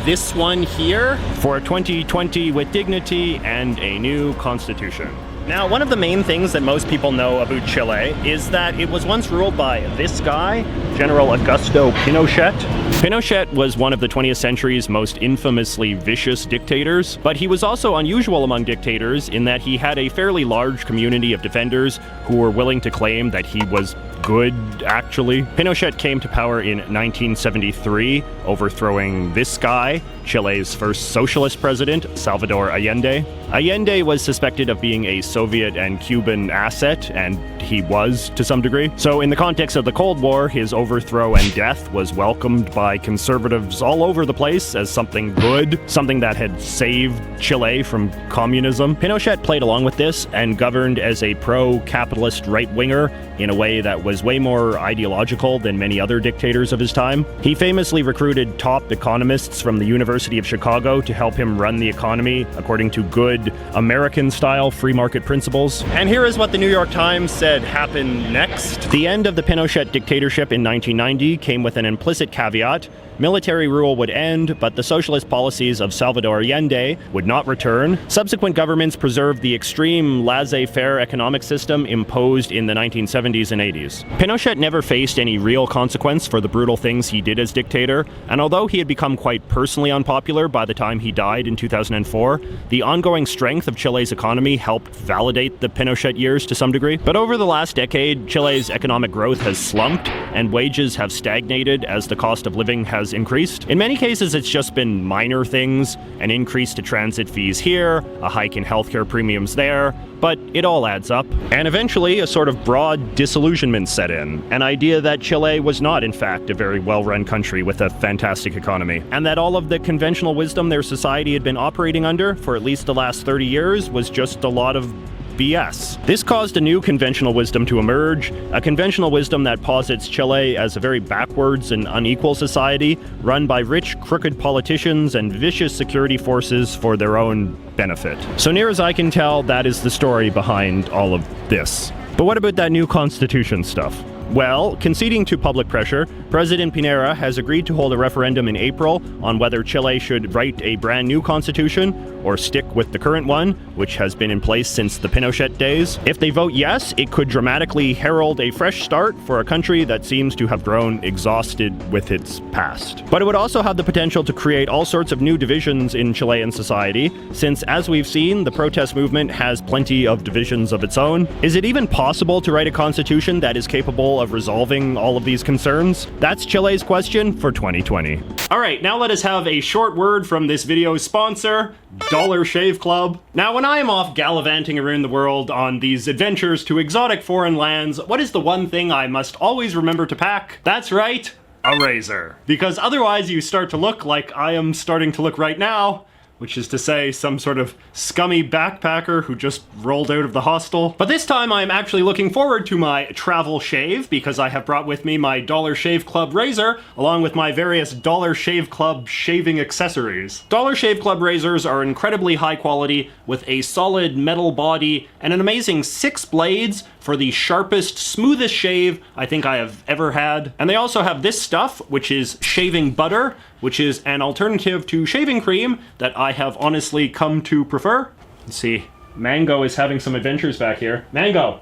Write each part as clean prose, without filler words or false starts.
this one here, for 2020 with dignity and a new constitution. Now, one of the main things that most people know about Chile is that it was once ruled by this guy, General Augusto Pinochet. Pinochet was one of the 20th century's most infamously vicious dictators, but he was also unusual among dictators in that he had a fairly large community of defenders who were willing to claim that he was good, actually. Pinochet came to power in 1973, overthrowing this guy, Chile's first socialist president, Salvador Allende. Allende was suspected of being a Soviet and Cuban asset, and he was to some degree. So in the context of the Cold War, his overthrow and death was welcomed by conservatives all over the place as something good, something that had saved Chile from communism. Pinochet played along with this and governed as a pro-capitalist right-winger in a way that was way more ideological than many other dictators of his time. He famously recruited top economists from the University of Chicago to help him run the economy according to good American-style free market principles. And here is what the New York Times said happened next. The end of the Pinochet dictatorship in 1990 came with an implicit caveat. Military rule would end, but the socialist policies of Salvador Allende would not return. Subsequent governments preserved the extreme laissez-faire economic system imposed in the 1970s and 80s. Pinochet never faced any real consequence for the brutal things he did as dictator, and although he had become quite personally unpopular by the time he died in 2004, the ongoing strength of Chile's economy helped validate the Pinochet years to some degree. But over the last decade, Chile's economic growth has slumped, and wages have stagnated as the cost of living has increased. In many cases, it's just been minor things, an increase to transit fees here, a hike in healthcare premiums there, but it all adds up. And eventually, a sort of broad disillusionment set in, an idea that Chile was not, in fact, a very well-run country with a fantastic economy, and that all of the conventional wisdom their society had been operating under for at least the last 30 years was just a lot of BS. This caused a new conventional wisdom to emerge, a conventional wisdom that posits Chile as a very backwards and unequal society, run by rich, crooked politicians and vicious security forces for their own benefit. So near as I can tell, that is the story behind all of this. But what about that new constitution stuff? Well, conceding to public pressure, President Piñera has agreed to hold a referendum in April on whether Chile should write a brand new constitution or stick with the current one, which has been in place since the Pinochet days. If they vote yes, it could dramatically herald a fresh start for a country that seems to have grown exhausted with its past. But it would also have the potential to create all sorts of new divisions in Chilean society, since, as we've seen, the protest movement has plenty of divisions of its own. Is it even possible to write a constitution that is capable of resolving all of these concerns? That's Chile's question for 2020. All right, now let us have a short word from this video's sponsor, Dollar Shave Club. Now, when I am off gallivanting around the world on these adventures to exotic foreign lands, what is the one thing I must always remember to pack? That's right, a razor. Because otherwise you start to look like I am starting to look right now, which is to say some sort of scummy backpacker who just rolled out of the hostel. But this time I'm actually looking forward to my travel shave because I have brought with me my Dollar Shave Club razor along with my various Dollar Shave Club shaving accessories. Dollar Shave Club razors are incredibly high quality with a solid metal body and an amazing 6 blades for the sharpest, smoothest shave I think I have ever had. And they also have this stuff, which is shaving butter, which is an alternative to shaving cream that I have honestly come to prefer. Let's see, Mango is having some adventures back here. Mango!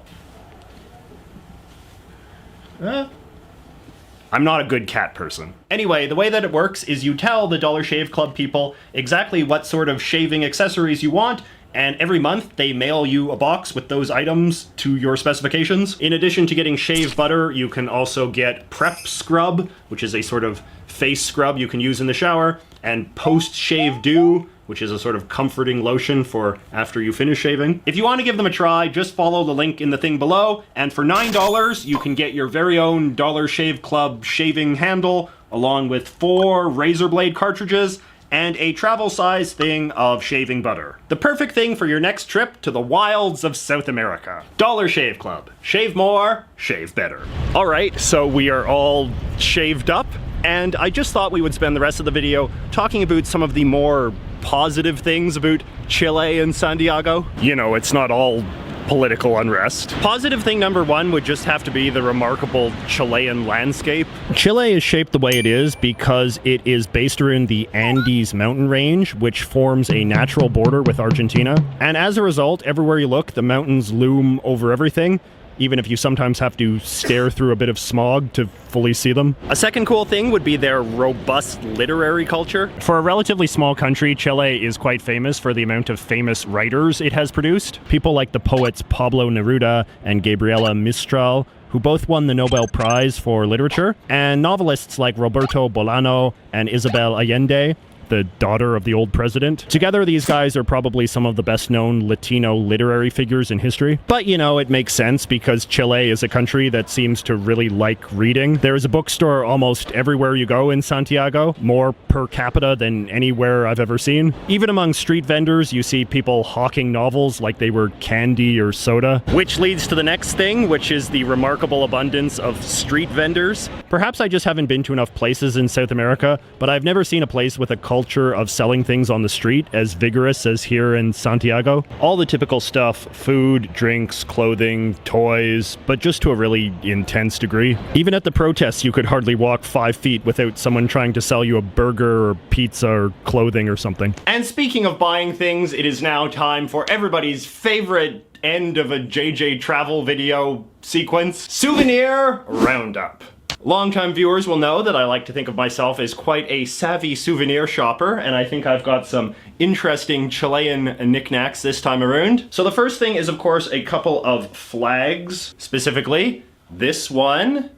I'm not a good cat person. Anyway, the way that it works is you tell the Dollar Shave Club people exactly what sort of shaving accessories you want, and every month they mail you a box with those items to your specifications. In addition to getting shave butter, you can also get prep scrub, which is a sort of face scrub you can use in the shower, and post-shave dew, which is a sort of comforting lotion for after you finish shaving. If you want to give them a try, just follow the link in the thing below, and for $9, you can get your very own Dollar Shave Club shaving handle, along with 4 razor blade cartridges, and a travel-size thing of shaving butter. The perfect thing for your next trip to the wilds of South America. Dollar Shave Club. Shave more, shave better. All right, so we are all shaved up, and I just thought we would spend the rest of the video talking about some of the more positive things about Chile and Santiago. You know, it's not all political unrest. Positive thing number one would just have to be the remarkable Chilean landscape. Chile is shaped the way it is because it is based around the Andes mountain range, which forms a natural border with Argentina. And as a result, everywhere you look, the mountains loom over everything, even if you sometimes have to stare through a bit of smog to fully see them. A second cool thing would be their robust literary culture. For a relatively small country, Chile is quite famous for the amount of famous writers it has produced. People like the poets Pablo Neruda and Gabriela Mistral, who both won the Nobel Prize for Literature, and novelists like Roberto Bolano and Isabel Allende, the daughter of the old president. Together, these guys are probably some of the best-known Latino literary figures in history. But, you know, it makes sense because Chile is a country that seems to really like reading. There is a bookstore almost everywhere you go in Santiago, more per capita than anywhere I've ever seen. Even among street vendors, you see people hawking novels like they were candy or soda. Which leads to the next thing, which is the remarkable abundance of street vendors. Perhaps I just haven't been to enough places in South America, but I've never seen a place with a culture of selling things on the street as vigorous as here in Santiago. All the typical stuff, food, drinks, clothing, toys, but just to a really intense degree. Even at the protests, you could hardly walk 5 feet without someone trying to sell you a burger or pizza or clothing or something. And speaking of buying things, it is now time for everybody's favorite end of a JJ travel video sequence, Souvenir Roundup. Longtime viewers will know that I like to think of myself as quite a savvy souvenir shopper, and I think I've got some interesting Chilean knickknacks this time around. So the first thing is, of course, a couple of flags, specifically this one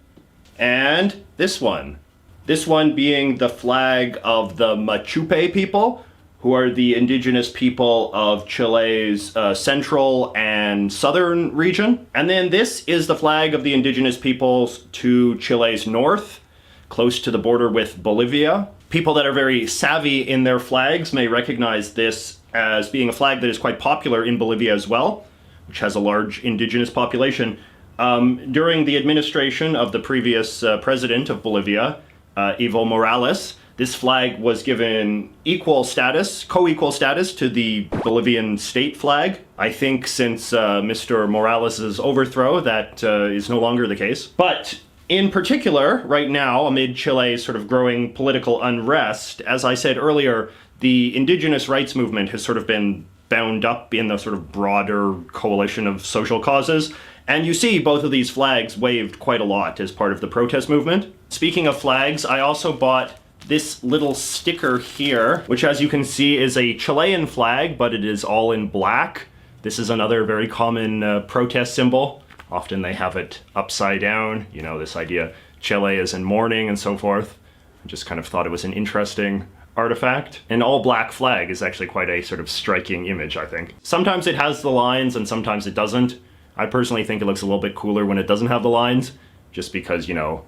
and this one. This one being the flag of the Machupe people, who are the indigenous people of Chile's central and southern region. And then this is the flag of the indigenous peoples to Chile's north, close to the border with Bolivia. People that are very savvy in their flags may recognize this as being a flag that is quite popular in Bolivia as well, which has a large indigenous population. During the administration of the previous president of Bolivia, Evo Morales, this flag was given equal status, co-equal status to the Bolivian state flag. I think since Mr. Morales' overthrow, that is no longer the case. But in particular, right now, amid Chile's sort of growing political unrest, as I said earlier, the indigenous rights movement has sort of been bound up in the sort of broader coalition of social causes. And you see both of these flags waved quite a lot as part of the protest movement. Speaking of flags, I also bought this little sticker here, which as you can see is a Chilean flag, but it is all in black. This is another very common protest symbol. Often they have it upside down, you know, this idea Chile is in mourning and so forth. I just kind of thought it was an interesting artifact. An all black flag is actually quite a sort of striking image, I think. Sometimes it has the lines and sometimes it doesn't. I personally think it looks a little bit cooler when it doesn't have the lines, just because, you know,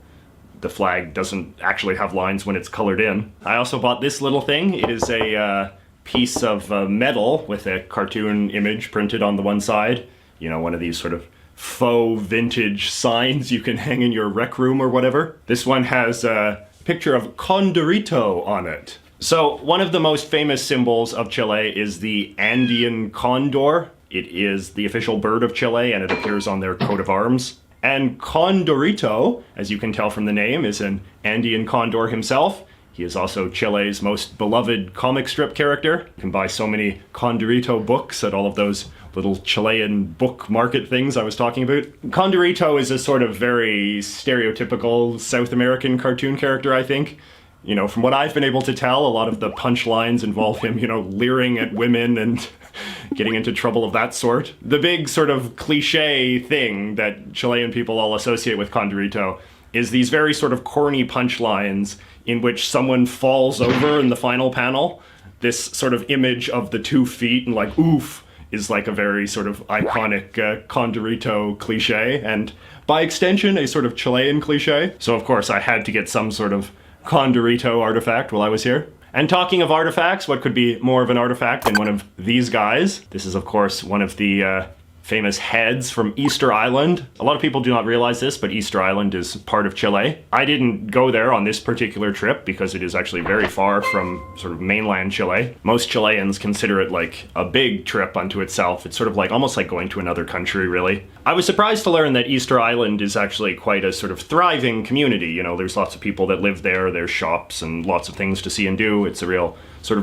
the flag doesn't actually have lines when it's colored in. I also bought this little thing. It is a piece of metal with a cartoon image printed on the one side. You know, one of these sort of faux vintage signs you can hang in your rec room or whatever. This one has a picture of Condorito on it. So one of the most famous symbols of Chile is the Andean condor. It is the official bird of Chile and it appears on their coat of arms. And Condorito, as you can tell from the name, is an Andean condor himself. He is also Chile's most beloved comic strip character. You can buy so many Condorito books at all of those little Chilean book market things I was talking about. Condorito is a sort of very stereotypical South American cartoon character, I think. You know, from what I've been able to tell, a lot of the punchlines involve him, you know, leering at women and getting into trouble of that sort. The big sort of cliche thing that Chilean people all associate with Condorito is these very sort of corny punchlines in which someone falls over in the final panel. This sort of image of the 2 feet and like, oof, is like a very sort of iconic Condorito cliche, and by extension, a sort of Chilean cliche. So of course I had to get some sort of Condorito artifact while I was here. And talking of artifacts, what could be more of an artifact than one of these guys? This is of course one of the famous heads from Easter Island. A lot of people do not realize this, but Easter Island is part of Chile. I didn't go there on this particular trip because it is actually very far from sort of mainland Chile. Most Chileans consider it like a big trip unto itself. It's sort of like almost like going to another country, really. I was surprised to learn that Easter Island is actually quite a sort of thriving community. You know, there's lots of people that live there, there's shops and lots of things to see and do. It's a real sort of